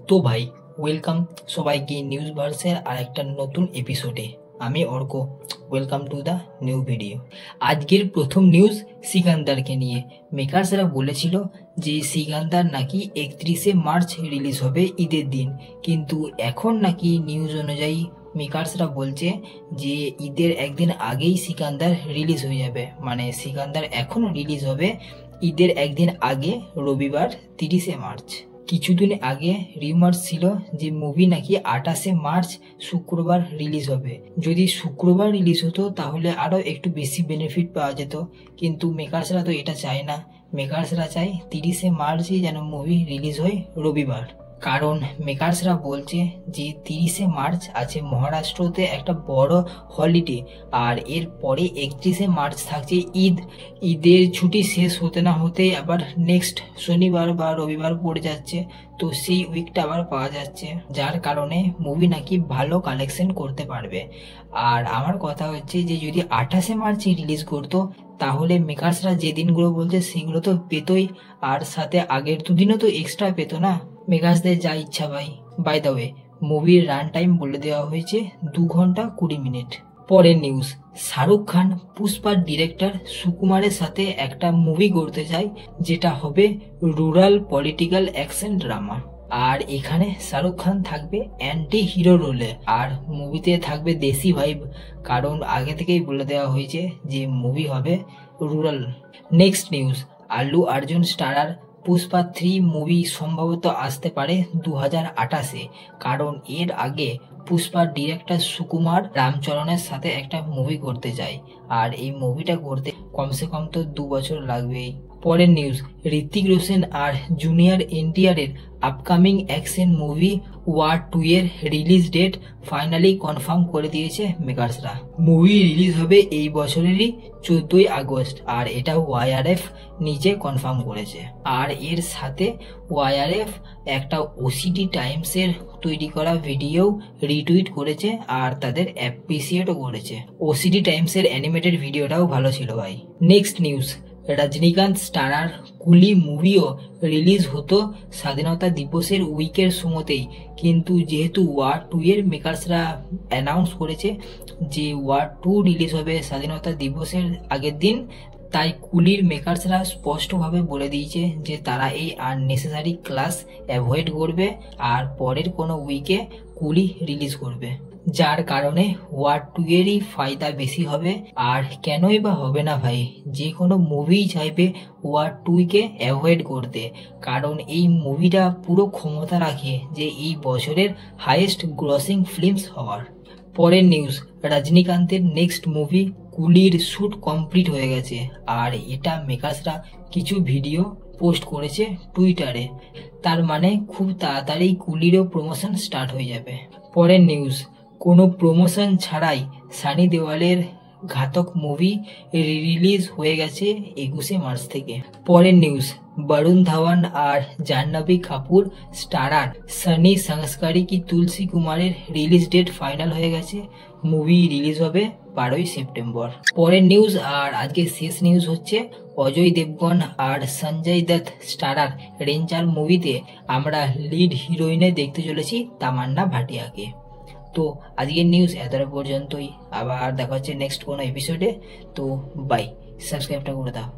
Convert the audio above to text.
তো ভাই ওয়েলকাম সবাইকে নিউজ ভার্সের আর একটা নতুন এপিসোডে। আমি Arka, welcome to the new video. আজকের প্রথম নিউজ সিকান্দারকে নিয়ে। মেকার্সরা বলেছিল যে সিকান্দার নাকি 31শে মার্চ রিলিজ হবে ঈদের দিন, কিন্তু এখন নাকি নিউজ অনুযায়ী মেকার্সরা বলছে যে ঈদের একদিন আগেই সিকান্দার রিলিজ হয়ে যাবে। মানে সিকান্দার এখন রিলিজ হবে ঈদের একদিন আগে, রবিবার 30শে মার্চ। কিছুদিন আগে রিমার্স ছিল যে মুভি নাকি 28শে মার্চ শুক্রবার রিলিজ হবে। যদি শুক্রবার রিলিজ হতো তাহলে আরও একটু বেশি বেনিফিট পাওয়া যেত, কিন্তু মেকার্সরা তো এটা চায় না। মেকার্সরা চায় 30শে মার্চই যেন মুভি রিলিজ হয় রবিবার। কারণ মেকার্সরা বলছে যে 30শে মার্চ আছে মহারাষ্ট্রতে একটা বড় হলিডে, আর এর পরে 31শে মার্চ থাকছে ঈদ। ঈদের ছুটি শেষ হতে না হতেই আবার নেক্সট শনিবার বা রবিবার পড়ে যাচ্ছে, তো সেই উইকটা আবার পাওয়া যাচ্ছে, যার কারণে মুভি নাকি ভালো কালেকশন করতে পারবে। আর আমার কথা হচ্ছে যে যদি 28শে মার্চে রিলিজ করতো তাহলে মেকার্সরা যে দিনগুলো বলছে সেগুলো তো পেতোই, আর সাথে আগের দুদিনও তো এক্সট্রা পেতো না। মেকার্সদের যা ইচ্ছা ভাই। বাই দ্য ওয়ে, মুভির রান টাইম বলে দেওয়া হয়েছে 2 ঘন্টা 20 মিনিট। পরের নিউজ, শাহরুখ খান পুষ্পার ডিরেক্টর সুকুমারের সাথে একটা মুভি করতে চায়, যেটা হবে রুরাল পলিটিক্যাল অ্যাকশন ড্রামা। আর এখানে শাহরুখ খান থাকবে অ্যান্টি হিরো রোলে, আর মুভিতে থাকবে দেশি ভাইব, কারণ আগে থেকেই বলে দেওয়া হয়েছে যে মুভি হবে rural. Next news, Allu Arjun starrer Pushpa 3 movie সম্ভবত আসতে পারে 2028-এ, কারণ এর আগে পুষ্পার ডিরেক্টর সুকুমার রামচরণের সাথে একটা মুভি করতে চায়, আর এই মুভিটা করতে কমসে কম তো 2 বছর লাগবেই। পরের নিউজ, ঋত্বিক রোশন আর জুনিয়র এনটিআরের আপকামিং অ্যাকশন মুভি ওয়ার 2 এর রিলিজ ডেট ফাইনালি কনফার্ম করে দিয়েছে মেকার্সরা। মুভি রিলিজ হবে এই বছরেরই 14ই আগস্ট, আর এটা ওয়াইআরএফ নিজে কনফার্ম করেছে। আর এর সাথে ওয়াইআরএফ একটা ওসিডি টাইমসের তৈরি করা ভিডিও রিটুইট করেছে, আর তাদের অ্যাপ্রিসিয়েটও করেছে। ওসিডি টাইমসের অ্যানিমেটেড ভিডিওটাও ভালো ছিল ভাই। নেক্সট নিউজ, রজনীকান্ত স্টারার কুলি মুভিও রিলিজ হতো স্বাধীনতা দিবসের উইকের সময়তেই, কিন্তু যেহেতু ওয়ার 2 এর মেকার্সরা অ্যানাউন্স করেছে যে ওয়ার 2 রিলিজ হবে স্বাধীনতা দিবসের আগের দিন, তাই কুলির মেকার্সরা স্পষ্টভাবে বলে দিয়েছে যে তারা এই আননেসেসারি ক্লাস অ্যাভয়েড করবে, আর পরের কোনো উইকে কুলি রিলিজ করবে, যার কারণে ওয়ার 2 এরই ফায়দা বেশি হবে। আর কেনই বা হবে না ভাই, যে কোনো মুভি চাইবে ওয়ার 2কে অ্যাভয়েড করতে, কারণ এই মুভিটা পুরো ক্ষমতা রাখে যে এই বছরের হাইয়েস্ট গ্রসিং ফিল্মস হওয়ার। পরের নিউজ, রজনীকান্তের নেক্সট মুভি কুলির শ্যুট কমপ্লিট হয়ে গেছে, আর এটা মেকার্সরা কিছু ভিডিও পোস্ট করেছে টুইটারে, তার মানে খুব তাড়াতাড়ি কুলিরও প্রমোশন স্টার্ট হয়ে যাবে। পরের নিউজ, কোনো প্রমোশন ছাড়াই সানি দেওয়ালের ঘাতক মুভি রিলিজ হয়ে গেছে 21শে মার্চ থেকে। পরের নিউজ, বরুণ ধাওয়ান আর জাহ্নবী কাপুর স্টারার সানি সংস্কারি কি তুলসী কুমারের রিলিজ ডেট ফাইনাল হয়ে গেছে। মুভি রিলিজ হবে 12ই সেপ্টেম্বর। পরের নিউজ আর আজকে শেষ নিউজ হচ্ছে অজয় দেবগন আর সঞ্জয় দত্ত স্টারার রেঞ্জার মুভিতে আমরা লিড হিরোইনে দেখতে চলেছি তামান্না ভাটিয়াকে। তো আজকের নিউজ এতটা পর্যন্তই, আবার দেখা হচ্ছে নেক্সট কোনো এপিসোডে। তো বাই, সাবস্ক্রাইবটা করে দাও।